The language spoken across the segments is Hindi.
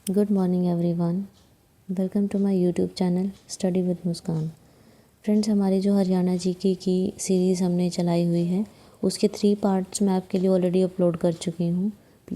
Good morning everyone, welcome to my YouTube channel study with Muskan. Friends, हमारी जो हरियाणा जीके की सीरीज़ हमने चलाई हुई है उसके 3 पार्ट्स मैं आपके लिए ऑलरेडी अपलोड कर चुकी हूँ।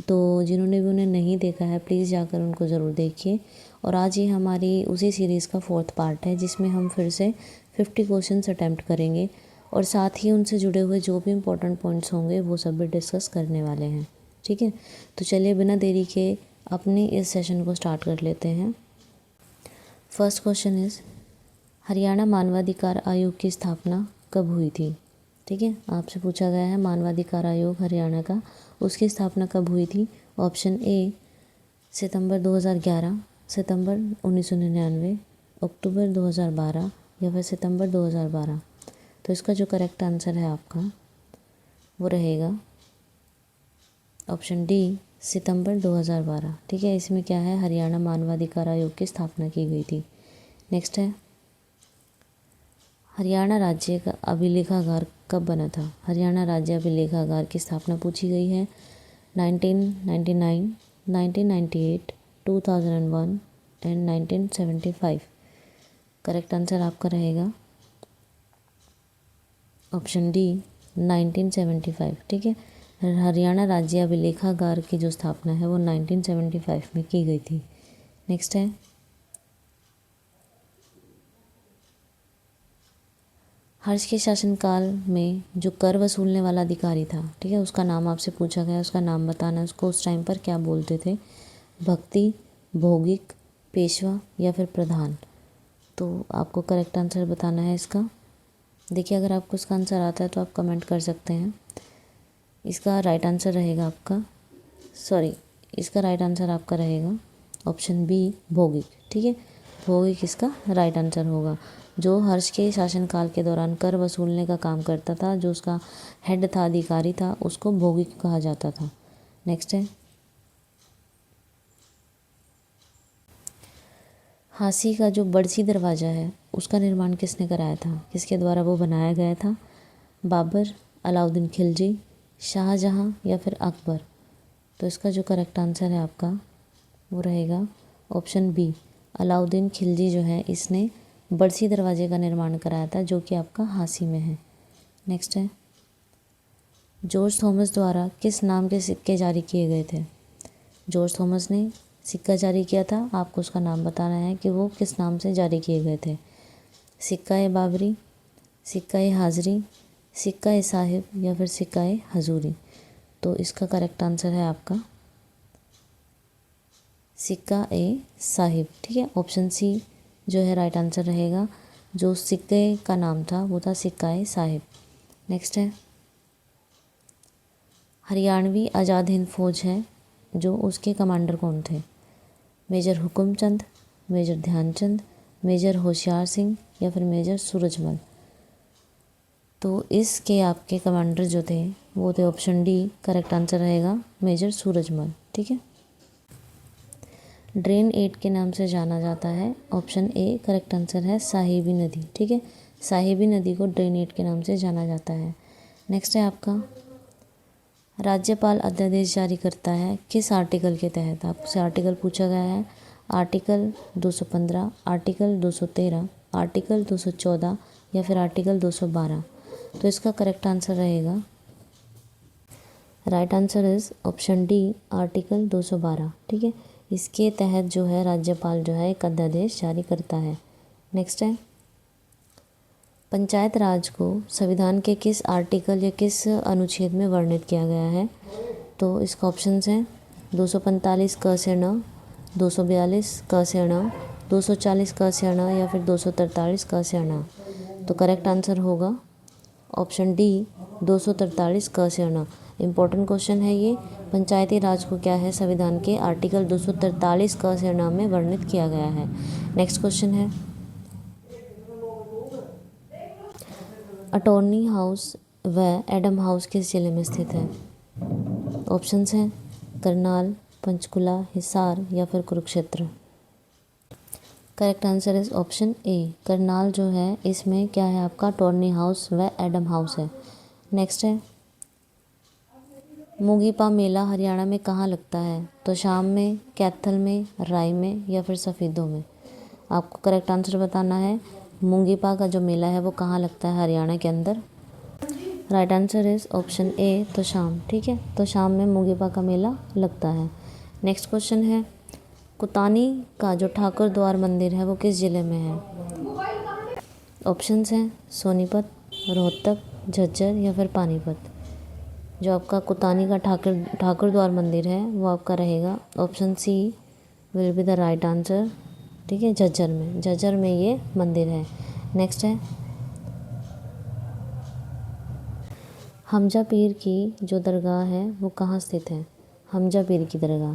तो जिन्होंने भी उन्हें नहीं देखा है प्लीज़ जाकर उनको ज़रूर देखिए। और आज ये हमारी उसी सीरीज़ का 4th पार्ट है जिसमें हम फिर से 50 क्वेश्चंस अटैम्प्ट करेंगे और साथ ही उनसे जुड़े हुए जो भी इम्पोर्टेंट पॉइंट्स होंगे वो सब भी डिस्कस करने वाले हैं। ठीक है, तो चलिए बिना देरी के अपने इस सेशन को स्टार्ट कर लेते हैं। फर्स्ट क्वेश्चन इज़, हरियाणा मानवाधिकार आयोग की स्थापना कब हुई थी? ठीक है, आपसे पूछा गया है मानवाधिकार आयोग हरियाणा का, उसकी स्थापना कब हुई थी? ऑप्शन ए सितंबर 2011, सितंबर 1999, अक्टूबर 2012 या फिर सितंबर 2012। तो इसका जो करेक्ट आंसर है आपका वो रहेगा ऑप्शन डी सितंबर 2012। ठीक है, इसमें क्या है, हरियाणा मानवाधिकार आयोग की स्थापना की गई थी। नेक्स्ट है, हरियाणा राज्य का अभिलेखागार कब बना था? हरियाणा राज्य अभिलेखागार की स्थापना पूछी गई है 1999, 1998, 2001 एंड 1975। करेक्ट आंसर आपका रहेगा ऑप्शन डी 1975। ठीक है, हरियाणा राज्य अभिलेखागार की जो स्थापना है वो 1975 में की गई थी। नेक्स्ट है, हर्ष के शासनकाल में जो कर वसूलने वाला अधिकारी था, ठीक है, उसका नाम आपसे पूछा गया, उसका नाम बताना, उसको उस टाइम पर क्या बोलते थे? भक्ति, भौगिक, पेशवा या फिर प्रधान। तो आपको करेक्ट आंसर बताना है इसका। देखिए, अगर आपको इसका आंसर आता है तो आप कमेंट कर सकते हैं। इसका राइट आंसर रहेगा इसका राइट आंसर आपका रहेगा ऑप्शन बी भौगिक। ठीक है, भौगिक इसका राइट आंसर होगा। जो हर्ष के शासनकाल के दौरान कर वसूलने का काम करता था, जो उसका हेड था, अधिकारी था, उसको भौगिक कहा जाता था। नेक्स्ट है, हांसी का जो बड़सी दरवाज़ा है उसका निर्माण किसने कराया था? किसके द्वारा वो बनाया गया था? बाबर, अलाउद्दीन खिलजी, शाहजहां या फिर अकबर। तो इसका जो करेक्ट आंसर है आपका वो रहेगा ऑप्शन बी, अलाउद्दीन खिलजी जो है इसने बड़सी दरवाजे का निर्माण कराया था, जो कि आपका हांसी में है। नेक्स्ट है, जॉर्ज थॉमस द्वारा किस नाम के सिक्के जारी किए गए थे? जॉर्ज थॉमस ने सिक्का जारी किया था, आपको उसका नाम बताना है कि वो किस नाम से जारी किए गए थे। सिक्का-ए बाबरी, सिक्का-ए हाज़री, सिक्का-ए साहिब या फिर सिक्का-ए हजूरी। तो इसका करेक्ट आंसर है आपका सिक्का-ए साहिब। ठीक है, ऑप्शन सी जो है राइट आंसर रहेगा। जो सिक्के का नाम था वो था सिक्का-ए साहिब। नेक्स्ट है, हरियाणवी आज़ाद हिंद फौज है जो उसके कमांडर कौन थे? Major Hukumchand, major Dhyanchand, major Hoshiyar Singh या फिर मेजर सूरजमल। तो इसके आपके कमांडर जो थे वो थे ऑप्शन डी, करेक्ट आंसर रहेगा मेजर सूरजमल। ठीक है, ड्रेन 8 के नाम से जाना जाता है, ऑप्शन ए करेक्ट आंसर है साहिबी नदी। ठीक है, साहिबी नदी को ड्रेन 8 के नाम से जाना जाता है। नेक्स्ट है आपका, राज्यपाल अध्यादेश जारी करता है किस आर्टिकल के तहत? आपसे आर्टिकल पूछा गया है, आर्टिकल 215, आर्टिकल 213, आर्टिकल 214 या फिर आर्टिकल 212। तो इसका करेक्ट आंसर रहेगा, right answer is option D, article 212। ठीक है, इसके तहत जो है राज्यपाल जो है एक अध्यादेश जारी करता है। नेक्स्ट है, पंचायत राज को संविधान के किस आर्टिकल या किस अनुच्छेद में वर्णित किया गया है? तो इसका ऑप्शंस हैं 245 क से ण, 242 क से ण, 240 क से ण या फिर 243 क से ण। तो करेक्ट आंसर होगा ऑप्शन डी 243 क से ण। इम्पोर्टेंट क्वेश्चन है ये। पंचायती राज को क्या है, संविधान के आर्टिकल 243 क से ण में वर्णित किया गया है। नेक्स्ट क्वेश्चन है, अटॉर्नी हाउस व एडम हाउस किस जिले में स्थित है? ऑप्शंस हैं करनाल, पंचकुला, हिसार या फिर Kurukshetra. Correct answer is option A, Karnal जो है इसमें क्या है आपका, अटॉर्नी हाउस व एडम हाउस है। नेक्स्ट है, मूंगीपा मेला हरियाणा में कहाँ लगता है? तो शाम में, कैथल में, राय में या फिर सफ़ेदों में। आपको करेक्ट आंसर बताना है। मूंगीपा का जो मेला है वो कहाँ लगता है हरियाणा के अंदर? Right answer is option A, तो शाम। ठीक है, तो शाम में मूंगीपा का मेला लगता है। नेक्स्ट क्वेश्चन है, कुतानी का जो ठाकुर द्वार मंदिर है वो किस ज़िले में है? ऑप्शंस हैं सोनीपत, रोहतक, झज्जर या फिर पानीपत। जो आपका कुतानी का ठाकुर द्वार मंदिर है वो आपका रहेगा option C will be the right answer. ठीक है, झज्जर में ये मंदिर है। नेक्स्ट है, हमजा पीर की जो दरगाह है वो कहाँ स्थित है? हमजा पीर की दरगाह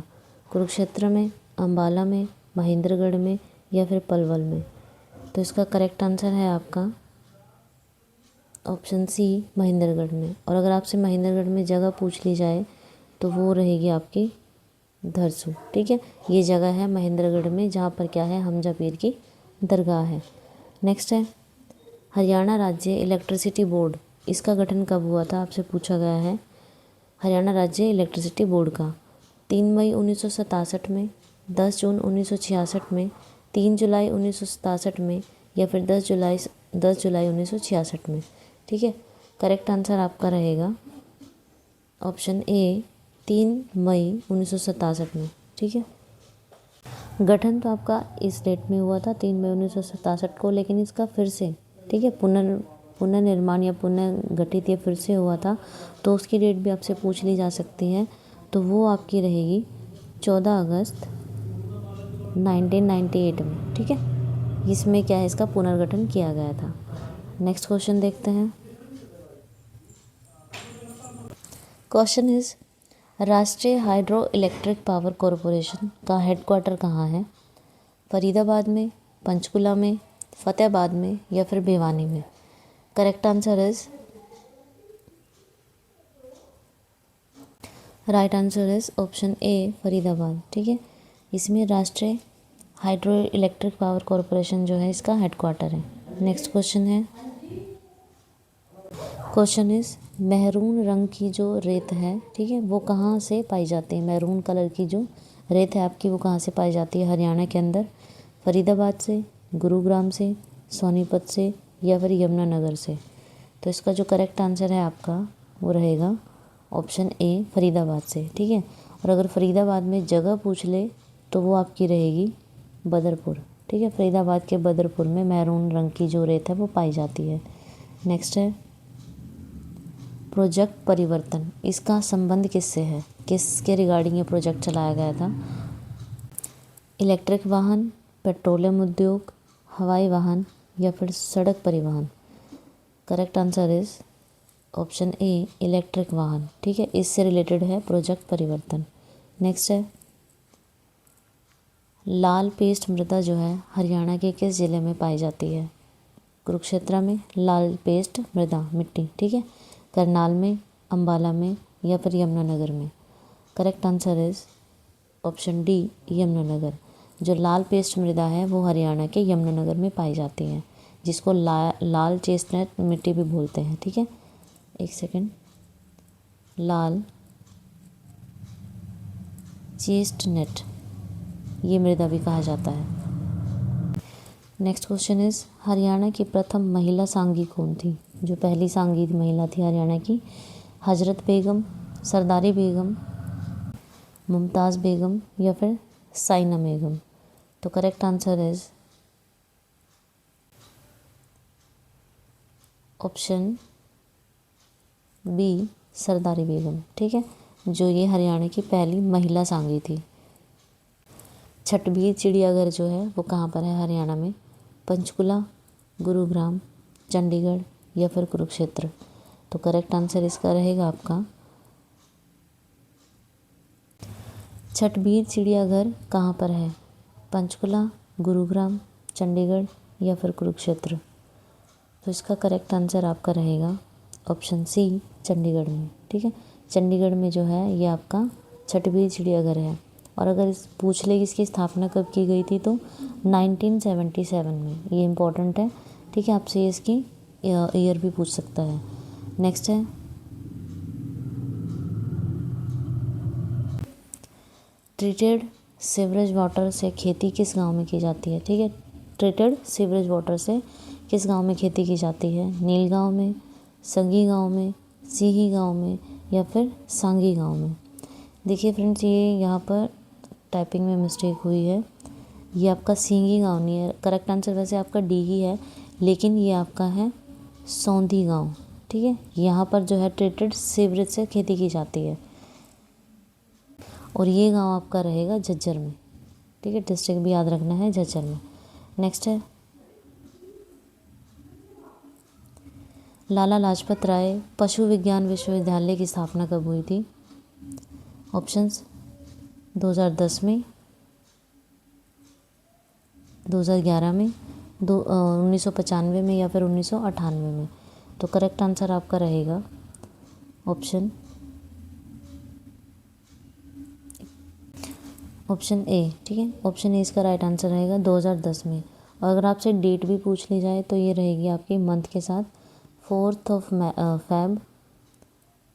कुरुक्षेत्र में, अम्बाला में, महेंद्रगढ़ में या फिर पलवल में। तो इसका करेक्ट आंसर है आपका ऑप्शन सी महेंद्रगढ़ में। और अगर आपसे महेंद्रगढ़ में जगह पूछ ली जाए तो वो रहेगी आपकी धरसू। ठीक है, ये जगह है महेंद्रगढ़ में जहाँ पर क्या है, हमजा पीर की दरगाह है। नेक्स्ट है, हरियाणा राज्य इलेक्ट्रिसिटी बोर्ड, इसका गठन कब हुआ था? आपसे पूछा गया है हरियाणा राज्य इलेक्ट्रिसिटी बोर्ड का। 3 मई 1967 में, 10 जून 1966 में, 3 जुलाई 1967 में या फिर 10 जुलाई 1966 में। ठीक है, करेक्ट आंसर आपका रहेगा ऑप्शन ए 3 मई 1967 में। ठीक है, गठन तो आपका इस डेट में हुआ था 3 मई 1967 को, लेकिन इसका फिर से, ठीक है, पुनर्निर्माण या पुनर्गठित ये फिर से हुआ था, तो उसकी डेट भी आपसे पूछ ली जा सकती है। तो वो आपकी रहेगी 14 अगस्त 1998 में। ठीक है, इसमें क्या है, इसका पुनर्गठन किया गया था। नेक्स्ट क्वेश्चन देखते हैं। क्वेश्चन इज, राष्ट्रीय हाइड्रो इलेक्ट्रिक पावर कॉरपोरेशन का हेडक्वार्टर कहाँ है? फरीदाबाद में, पंचकुला में, फतेहाबाद में या फिर भिवानी में। Correct answer is right answer is option A Faridabad. ठीक है, इसमें राष्ट्रीय हाइड्रो इलेक्ट्रिक पावर कॉरपोरेशन जो है इसका हेडक्वार्टर है। नेक्स्ट क्वेश्चन है, क्वेश्चन इज, मेहरून रंग की जो रेत है, ठीक है, वो कहाँ से पाई जाती है? मेहरून कलर की जो रेत है आपकी वो कहाँ से पाई जाती है हरियाणा के अंदर? फरीदाबाद से, गुरुग्राम से, सोनीपत से या फिर यमुनानगर से। तो इसका जो करेक्ट आंसर है आपका वो रहेगा ऑप्शन ए फरीदाबाद से। ठीक है, और अगर फरीदाबाद में जगह पूछ ले तो वो आपकी रहेगी बदरपुर। ठीक है, फरीदाबाद के बदरपुर में मैरून रंग की जो रेत है वो पाई जाती है। नेक्स्ट है, प्रोजेक्ट परिवर्तन, इसका संबंध किससे है? किसके रिगार्डिंग ये प्रोजेक्ट चलाया गया था? इलेक्ट्रिक वाहन, पेट्रोलियम उद्योग, हवाई वाहन या फिर सड़क परिवहन। Correct answer is option A electric वाहन। ठीक है, इससे रिलेटेड है प्रोजेक्ट परिवर्तन। नेक्स्ट है, लाल पेस्ट मृदा जो है हरियाणा के किस ज़िले में पाई जाती है? कुरुक्षेत्र में लाल पेस्ट मृदा मिट्टी। ठीक है, करनाल में, अम्बाला में या फिर यमुनानगर में। Correct answer is option D Yamunanagar. जो लाल पेस्ट मृदा है वो हरियाणा के यमुनानगर में पाई जाती है, जिसको लाल चेस्टनट मिट्टी भी बोलते हैं। ठीक है, एक सेकेंड, लाल चेस्टनट ये मृदा भी कहा जाता है। नेक्स्ट क्वेश्चन इज, हरियाणा की प्रथम महिला सांगी कौन थी? जो पहली सांगी महिला थी हरियाणा की, हजरत बेगम, सरदारी बेगम, मुमताज़ बेगम या फिर साइना बेगम। तो correct answer is option B Sardari Begum. ठीक है, जो ये हरियाणा की पहली महिला सांगी थी। छठबीर चिड़ियाघर जो है वो कहाँ पर है हरियाणा में? पंचकुला, गुरुग्राम, चंडीगढ़ या फिर कुरुक्षेत्र। तो करेक्ट आंसर इसका रहेगा आपका छठबीर चिड़ियाघर कहाँ पर है? पंचकुला, गुरुग्राम, चंडीगढ़ या फिर कुरुक्षेत्र। तो इसका करेक्ट आंसर आपका रहेगा ऑप्शन सी चंडीगढ़ में। ठीक है, चंडीगढ़ में जो है ये आपका छठबीर चिड़ियाघर है। और अगर इस पूछ ले इसकी स्थापना कब की गई थी तो 1977 में। ये इम्पोर्टेंट है। ठीक है, आपसे इसकी ईयर भी पूछ सकता है। नेक्स्ट है, ट्रीटेड सीवरेज वाटर से खेती किस गांव में की जाती है? ठीक है, ट्रीटेड सीवरेज वाटर से किस गांव में खेती की जाती है? नील गांव में, संगी गांव में, सीही गांव में या फिर सांगी गांव में? देखिए फ्रेंड्स, ये यहाँ पर टाइपिंग में मिस्टेक हुई है। ये आपका सींगी गांव नहीं है। करेक्ट आंसर वैसे आपका डी ही है, लेकिन ये आपका है सौंधी गांव। ठीक है, यहाँ पर जो है ट्रीटेड सीवरेज से खेती की जाती है और ये गांव आपका रहेगा झज्जर में। ठीक है, डिस्ट्रिक्ट भी याद रखना है, झज्जर में। नेक्स्ट है, लाला लाजपत राय पशु विज्ञान विश्वविद्यालय की स्थापना कब हुई थी? ऑप्शंस 2010 में, 2011 में, 1995 में या फिर 1998 में? तो करेक्ट आंसर आपका रहेगा ऑप्शन ए। ठीक है, ऑप्शन ए इसका राइट आंसर रहेगा 2010 में। और अगर आपसे डेट भी पूछ ली जाए तो ये रहेगी आपकी मंथ के साथ 4 Feb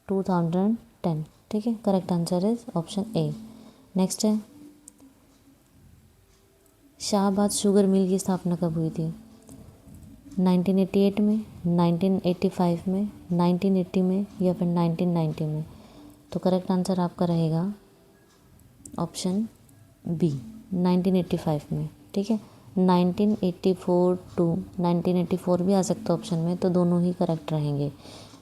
2010। ठीक है, correct answer is option A. Next है, शाहबाद शुगर मिल की स्थापना कब हुई थी? 1988 में, 1985 में, 1980 में या फिर 1990 में? तो करेक्ट आंसर आपका रहेगा ऑप्शन बी, 1985 में। ठीक है, 1984 टू 1984 भी आ सकता है ऑप्शन में, तो दोनों ही करेक्ट रहेंगे।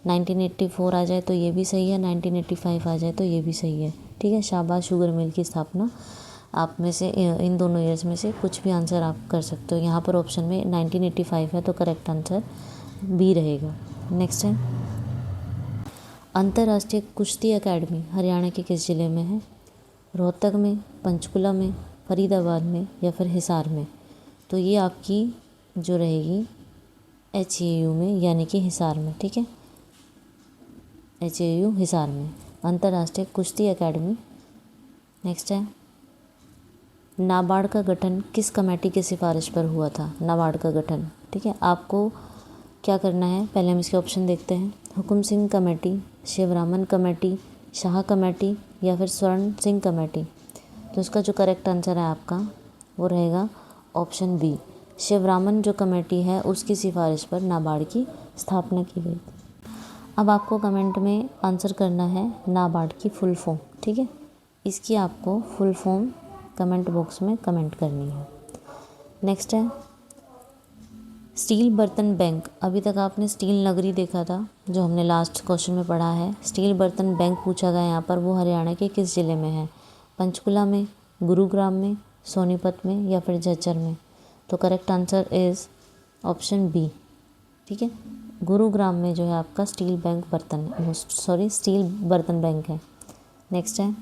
1984 आ जाए तो ये भी सही है, 1985 आ जाए तो ये भी सही है। ठीक है, शाहबाद शुगर मिल की स्थापना आप में से इन दोनों ईयर्स में से कुछ भी आंसर आप कर सकते हो। यहाँ पर ऑप्शन में 1985 है तो करेक्ट आंसर बी रहेगा। नेक्स्ट है, अंतर्राष्ट्रीय कुश्ती एकेडमी हरियाणा के किस ज़िले में है? रोहतक में, पंचकुला में, फरीदाबाद में या फिर हिसार में? तो ये आपकी जो रहेगी HAU में, यानी कि हिसार में। ठीक है, HAU हिसार में अंतर्राष्ट्रीय कुश्ती एकेडमी। नेक्स्ट है, नाबार्ड का गठन किस कमेटी की सिफारिश पर हुआ था? नाबार्ड का गठन। ठीक है, आपको क्या करना है, पहले हम इसके ऑप्शन देखते हैं। Hukum Singh committee, Sivaraman committee, Shah committee या फिर स्वर्ण सिंह कमेटी? तो इसका जो करेक्ट आंसर है आपका वो रहेगा ऑप्शन बी, शिवरामन जो कमेटी है उसकी सिफारिश पर नाबार्ड की स्थापना की गई। अब आपको कमेंट में आंसर करना है नाबार्ड की फुल फॉर्म। ठीक है, इसकी आपको फुल फॉर्म कमेंट बॉक्स में कमेंट करनी है। नेक्स्ट है, स्टील बर्तन बैंक। अभी तक आपने स्टील नगरी देखा था जो हमने लास्ट क्वेश्चन में पढ़ा है। स्टील बर्तन बैंक पूछा गया यहाँ पर, वो हरियाणा के किस ज़िले में है? पंचकुला में, गुरुग्राम में, सोनीपत में या फिर झज्जर में? तो correct answer is option B. ठीक है, गुरुग्राम में जो है आपका स्टील बर्तन बैंक है। नेक्स्ट है,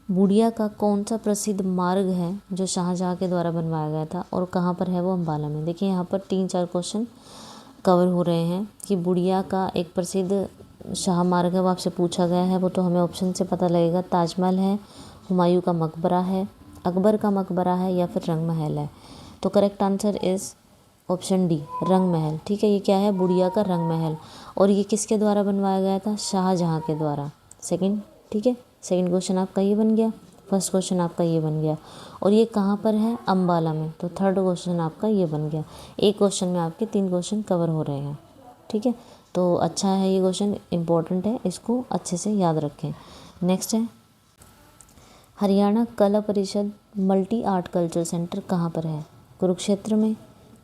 बूडिया का कौन सा प्रसिद्ध मार्ग है जो शाहजहाँ के द्वारा बनवाया गया था और कहाँ पर है? वो अम्बाला में। देखिए यहाँ पर 3-4 क्वेश्चन कवर हो रहे हैं कि बूडिया का एक प्रसिद्ध शाह मार्ग है, वो आपसे पूछा गया है, वो तो हमें ऑप्शन से पता लगेगा। ताजमहल है, हुमायूं का मकबरा है, अकबर का मकबरा है या फिर रंग महल है? तो correct answer is option D, रंग महल। ठीक है, ये क्या है? बूडिया का रंग महल। और ये किसके द्वारा बनवाया गया था? शाहजहाँ के द्वारा। सेकंड, ठीक है, सेकंड क्वेश्चन आपका ये बन गया, फर्स्ट क्वेश्चन आपका ये बन गया। और ये कहाँ पर है? अम्बाला में। तो थर्ड क्वेश्चन आपका ये बन गया। एक क्वेश्चन में आपके 3 क्वेश्चन कवर हो रहे हैं। ठीक है, तो अच्छा है, ये क्वेश्चन इंपॉर्टेंट है, इसको अच्छे से याद रखें। नेक्स्ट है, हरियाणा कला परिषद मल्टी आर्ट कल्चर सेंटर कहाँ पर है? कुरुक्षेत्र में,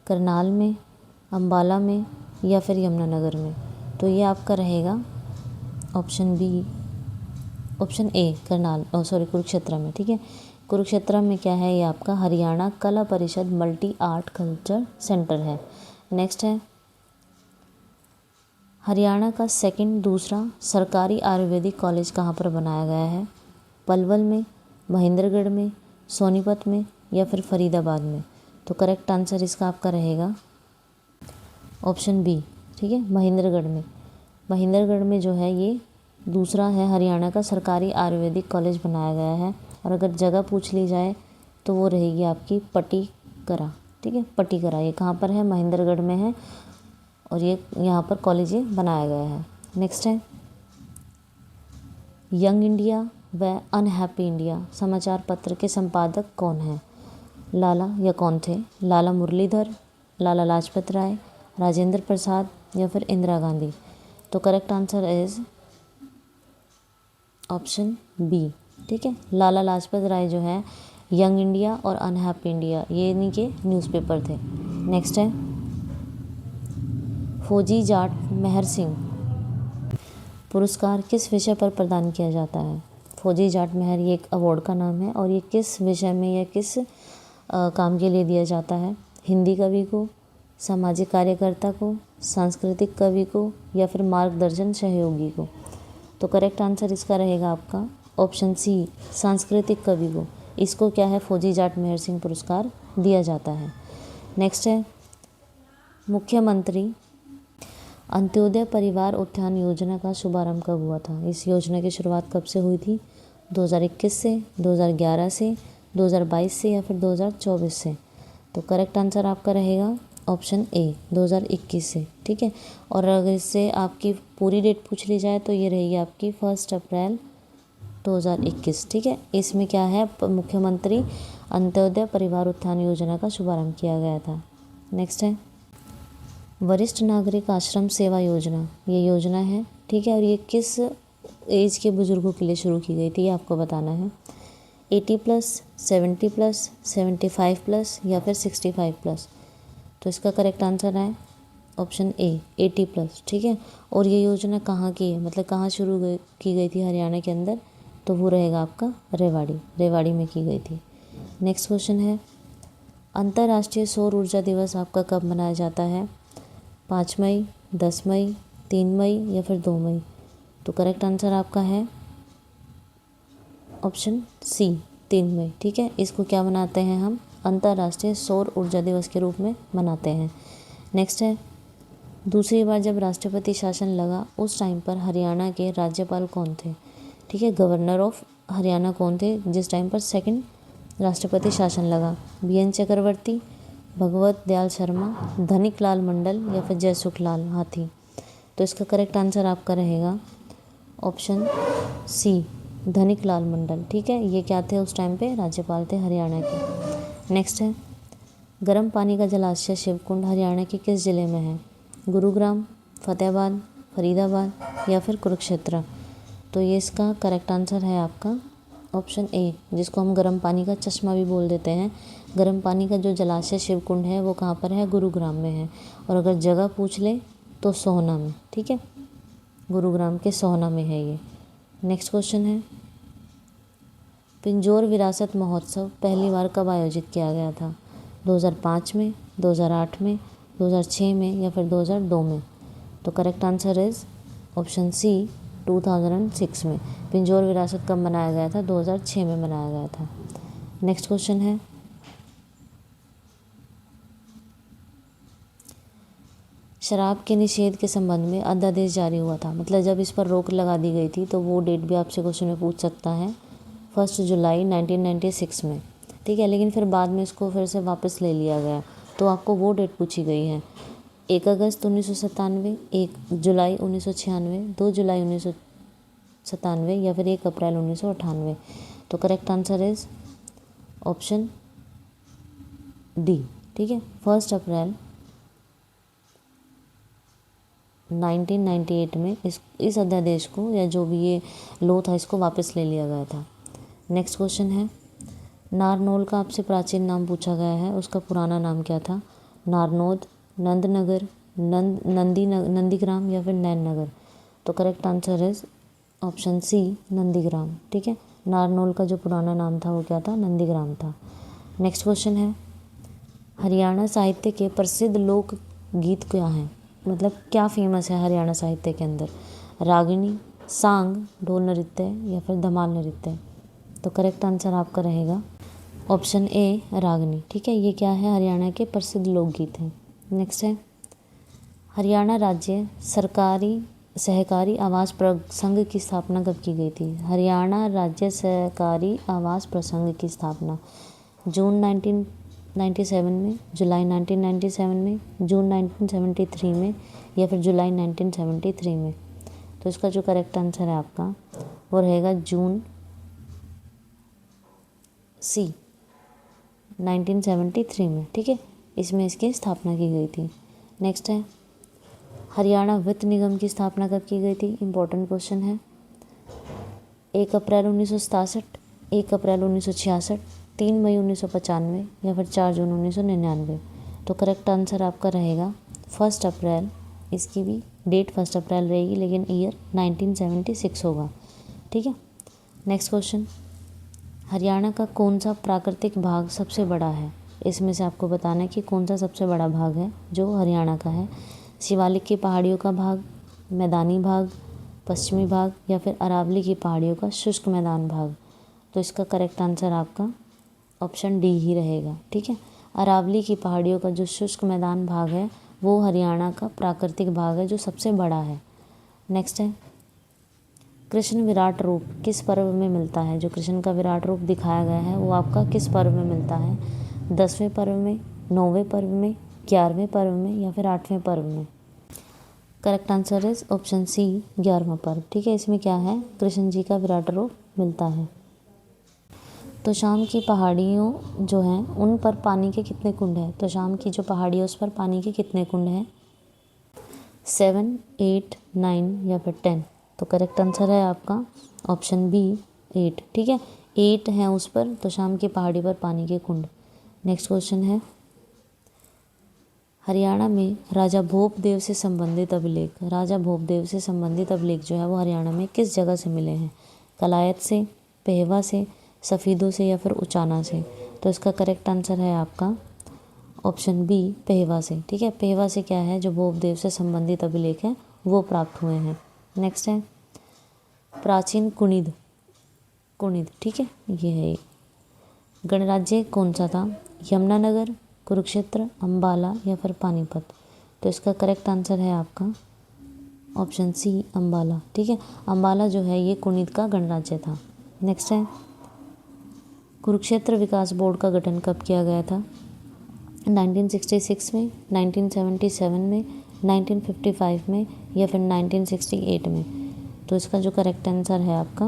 करनाल में, अम्बाला में या फिर यमुनानगर में? तो ये आपका रहेगा option B, option A, Kurukshetra में। ठीक है, कुरुक्षेत्र में क्या है? ये आपका हरियाणा कला परिषद मल्टी आर्ट कल्चर सेंटर है। नेक्स्ट है, हरियाणा का दूसरा सरकारी आयुर्वेदिक कॉलेज कहाँ पर बनाया गया है? पलवल में, महेंद्रगढ़ में, सोनीपत में या फिर फरीदाबाद में? तो करेक्ट आंसर इसका आपका रहेगा ऑप्शन बी। ठीक है, महेंद्रगढ़ में। महेंद्रगढ़ में जो है ये दूसरा है हरियाणा का सरकारी आयुर्वेदिक कॉलेज बनाया गया है। और अगर जगह पूछ ली जाए तो वो रहेगी आपकी पटीकरा। ठीक है, पटीकरा ये कहाँ पर है? महेंद्रगढ़ में है और ये यहाँ पर कॉलेज ये बनाया गया है। नेक्स्ट है, यंग इंडिया व अनहैप्पी इंडिया समाचार पत्र के संपादक कौन है? लाला या कौन थे? लाला मुरलीधर, लाला लाजपत राय, राजेंद्र प्रसाद या फिर इंदिरा गांधी? तो correct answer is option B. ठीक है, लाला लाजपत राय जो है यंग इंडिया और अनहैप्पी इंडिया ये इन्हीं के न्यूज़पेपर थे। नेक्स्ट है फौजी जाट मेहर सिंह पुरस्कार किस विषय पर प्रदान किया जाता है? फौजी जाट मेहर ये एक अवार्ड का नाम है और ये किस विषय में या किस काम के लिए दिया जाता है? हिंदी कवि को, सामाजिक कार्यकर्ता को, सांस्कृतिक कवि को या फिर मार्गदर्शन सहयोगी को? तो करेक्ट आंसर इसका रहेगा आपका ऑप्शन सी, सांस्कृतिक कवि को। इसको क्या है, फौजी जाट मेहर सिंह पुरस्कार दिया जाता है। नेक्स्ट है मुख्यमंत्री अंत्योदय परिवार उत्थान योजना का शुभारंभ कब हुआ था? इस योजना की शुरुआत कब से हुई थी? 2021 से, 2011 से, 2022 से या फिर 2024 से? तो करेक्ट आंसर आपका रहेगा ऑप्शन ए, 2021 से। ठीक है, और अगर इससे आपकी पूरी डेट पूछ ली जाए तो ये रहेगी आपकी 1 अप्रैल 2021। ठीक है, इसमें क्या है, मुख्यमंत्री अंत्योदय परिवार उत्थान योजना का शुभारंभ किया गया था। नेक्स्ट है वरिष्ठ नागरिक आश्रम सेवा योजना, ये योजना है। ठीक है, और ये किस एज के बुज़ुर्गों के लिए शुरू की गई थी ये आपको बताना है। 80+, 70+, 75+ या फिर 65+? तो इसका करेक्ट आंसर है ऑप्शन ए, 80+। ठीक है, और ये योजना कहाँ की है, मतलब कहाँ शुरू की गई थी हरियाणा के अंदर? तो वो रहेगा आपका रेवाड़ी में की गई थी। नेक्स्ट क्वेश्चन है अंतर्राष्ट्रीय सौर ऊर्जा दिवस आपका कब मनाया जाता है? 5 मई, 10 मई, 3 मई या फिर 2 मई? तो करेक्ट आंसर आपका है ऑप्शन सी, 3 मई। ठीक है, इसको क्या मनाते हैं हम? अंतर्राष्ट्रीय सौर ऊर्जा दिवस के रूप में मनाते हैं। नेक्स्ट है दूसरी बार जब राष्ट्रपति शासन लगा उस टाइम पर हरियाणा के राज्यपाल कौन थे? ठीक है, गवर्नर ऑफ हरियाणा कौन थे जिस टाइम पर सेकंड राष्ट्रपति शासन लगा? BN चक्रवर्ती, भगवत दयाल शर्मा, धनिक लाल मंडल या फिर जयसुख लाल हाथी? तो इसका करेक्ट आंसर आपका रहेगा ऑप्शन सी, धनिक लाल मंडल। ठीक है, ये क्या थे उस टाइम पे? राज्यपाल थे हरियाणा के। नेक्स्ट है गर्म पानी का जलाशय शिवकुंड हरियाणा के किस जिले में है? गुरुग्राम, फतेहाबाद, फरीदाबाद या फिर कुरुक्षेत्र? तो ये इसका करेक्ट आंसर है आपका ऑप्शन ए, जिसको हम गर्म पानी का चश्मा भी बोल देते हैं। गर्म पानी का जो जलाशय शिवकुंड है वो कहाँ पर है? गुरुग्राम में है। और अगर जगह पूछ ले तो सोहना में। ठीक है, गुरुग्राम के सोहना में है ये। नेक्स्ट क्वेश्चन है पिंजौर विरासत महोत्सव पहली बार कब आयोजित किया गया था? 2005 में, 2008 में, 2006 में या फिर 2002 में? तो correct answer is option C, 2006 में। पिंजौर विरासत कब मनाया गया था? 2006 में मनाया गया था। नेक्स्ट क्वेश्चन है शराब के निषेध के संबंध में अध्यादेश जारी हुआ था, मतलब जब इस पर रोक लगा दी गई थी, तो वो डेट भी आपसे क्वेश्चन में पूछ सकता है। 1 जुलाई 1996 में। ठीक है, लेकिन फिर बाद में इसको फिर से वापस ले लिया गया, तो आपको वो डेट पूछी गई है 1 अगस्त 1997, 1 जुलाई 1996, 2 जुलाई 1997 या फिर 1 अप्रैल 1998? तो correct answer is option D. ठीक है, 1 अप्रैल 1998 में इस अध्यादेश को या जो भी ये लॉ था इसको वापस ले लिया गया था। नेक्स्ट क्वेश्चन है नारनौल का आपसे प्राचीन नाम पूछा गया है, उसका पुराना नाम क्या था? नारनौद, नंदनगर, नंदीग्राम या फिर नैननगर? तो correct answer is option C, Nandigram. ठीक है, नारनौल का जो पुराना नाम था वो क्या था? नंदीग्राम था। नेक्स्ट क्वेश्चन है हरियाणा साहित्य के प्रसिद्ध लोक गीत क्या हैं, मतलब क्या फेमस है हरियाणा साहित्य के अंदर? रागिनी, सांग, ढोल नृत्य या फिर धमाल नृत्य? तो करेक्ट आंसर आपका रहेगा ऑप्शन ए, रागिनी। ठीक है, ये क्या है? हरियाणा के प्रसिद्ध लोकगीत हैं। नेक्स्ट है हरियाणा राज्य सरकारी सहकारी आवास प्रसंघ की स्थापना कब की गई थी? हरियाणा राज्य सहकारी आवास प्रसंघ की स्थापना जून 1997 में, जुलाई 1997 में, जून 1973 में या फिर जुलाई 1973 में? तो इसका जो करेक्ट आंसर है आपका वो रहेगा जून सी 1973 में, ठीक है, इसमें इसकी स्थापना की गई थी। नेक्स्ट है हरियाणा वित्त निगम की स्थापना कब की गई थी? इम्पोर्टेंट क्वेश्चन है। 1 अप्रैल 1967, 1 अप्रैल 1966, 3 मई 1995 या फिर 4 जून 1999। तो करेक्ट आंसर आपका रहेगा 1 अप्रैल। इसकी भी डेट 1 अप्रैल रहेगी लेकिन ईयर 1976 होगा, ठीक है। नेक्स्ट क्वेश्चन, हरियाणा का कौन सा प्राकृतिक भाग सबसे बड़ा है? इसमें से आपको बताना है कि कौन सा सबसे बड़ा भाग है जो हरियाणा का है। शिवालिक की पहाड़ियों का भाग, मैदानी भाग, पश्चिमी भाग या फिर अरावली की पहाड़ियों का शुष्क मैदान भाग। तो इसका करेक्ट आंसर आपका ऑप्शन डी ही रहेगा, ठीक है। अरावली की पहाड़ियों का जो शुष्क मैदान भाग है वो हरियाणा का प्राकृतिक भाग है जो सबसे बड़ा है। नेक्स्ट है कृष्ण विराट रूप किस पर्व में मिलता है? जो कृष्ण का विराट रूप दिखाया गया है वो आपका किस पर्व में मिलता है? 10वें पर्व में, 9वें पर्व में, 11वें पर्व में या फिर 8वें पर्व में? Correct answer is option C 11वां पर्व, ठीक है। इसमें क्या है, कृष्ण जी का विराट रूप मिलता है। तो शाम की पहाड़ियों जो हैं उन पर पानी के कितने कुंड हैं? तो शाम की जो पहाड़ी है उस पर पानी के कितने कुंड हैं? 7, 8, 9 या फिर 10। तो करेक्ट आंसर है आपका ऑप्शन बी 8, ठीक है। 8 हैं उस पर, तो शाम की पहाड़ी पर पानी के कुंड। नेक्स्ट क्वेश्चन है हरियाणा में राजा भोपदेव से संबंधित अभिलेख, राजा भोपदेव से संबंधित अभिलेख जो है वो हरियाणा में किस जगह से मिले हैं? कलायत से, पेहवा से, सफ़ीदों से या फिर उचाना से? तो इसका करेक्ट आंसर है आपका ऑप्शन बी पेहवा से, ठीक है। पेहवा से क्या है, जो भोपदेव से संबंधित अभिलेख हैं वो प्राप्त हुए हैं। नेक्स्ट है प्राचीन कुणिद, ठीक है, ये है। गणराज्य कौन सा था? यमुनानगर, कुरुक्षेत्र, अम्बाला या फिर पानीपत? तो इसका करेक्ट आंसर है आपका ऑप्शन सी अम्बाला, ठीक है। अम्बाला जो है ये कुणिद का गणराज्य था। नेक्स्ट है कुरुक्षेत्र विकास बोर्ड का गठन कब किया गया था? 1966 में, 1977 में, 1955 में या फिर 1968 में? तो इसका जो करेक्ट आंसर है आपका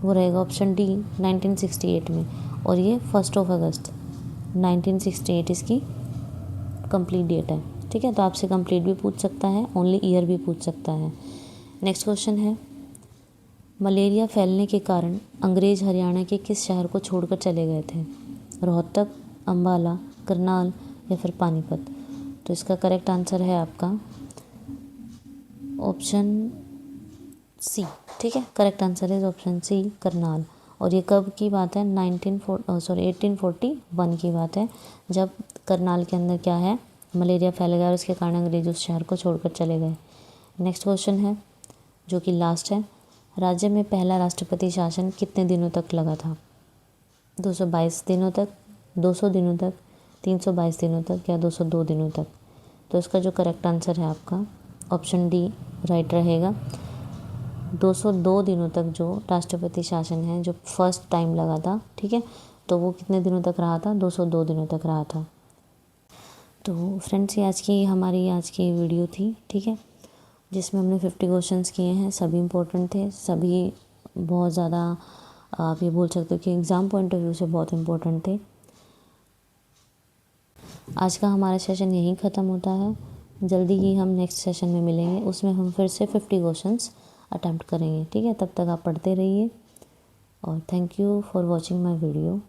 वो रहेगा ऑप्शन डी 1968 में, और ये 1 अगस्त 1968 इसकी कंप्लीट डेट है, ठीक है। तो आपसे कंप्लीट भी पूछ सकता है, ओनली ईयर भी पूछ सकता है। नेक्स्ट क्वेश्चन है मलेरिया फैलने के कारण अंग्रेज हरियाणा के किस शहर को छोड़कर चले गए थे? रोहतक, अम्बाला, करनाल या फिर पानीपत? तो इसका करेक्ट आंसर है आपका ऑप्शन सी, ठीक है। करेक्ट आंसर है ऑप्शन सी करनाल। और ये कब की बात है? 1841 की बात है, जब करनाल के अंदर क्या है, मलेरिया फैल गया और उसके कारण अंग्रेज उस शहर को छोड़कर चले गए। नेक्स्ट क्वेश्चन है जो कि लास्ट है, राज्य में पहला राष्ट्रपति शासन कितने दिनों तक लगा था? 222 दिनों तक, 200 दिनों तक, 322 दिनों तक या 202 दिनों तक? तो इसका जो करेक्ट आंसर है आपका ऑप्शन डी राइट रहेगा। 202 दिनों तक जो राष्ट्रपति शासन है जो फर्स्ट टाइम लगा था, ठीक है, तो वो कितने दिनों तक रहा था? 202 दिनों तक रहा था। तो फ्रेंड्स ये हमारी आज की वीडियो थी, ठीक है, जिसमें हमने 50 क्वेश्चंस किए हैं। सभी इम्पोर्टेंट थे, सभी बहुत ज़्यादा आप ये बोल सकते हो कि एग्ज़ाम पॉइंट ऑफ व्यू से बहुत इम्पोर्टेंट थे। आज का हमारा सेशन यहीं ख़त्म होता है। जल्दी ही हम नेक्स्ट सेशन में मिलेंगे, उसमें हम फिर से 50 क्वेश्चंस अटैम्प्ट करेंगे, ठीक है। तब तक आप पढ़ते रहिए और thank you for watching my video.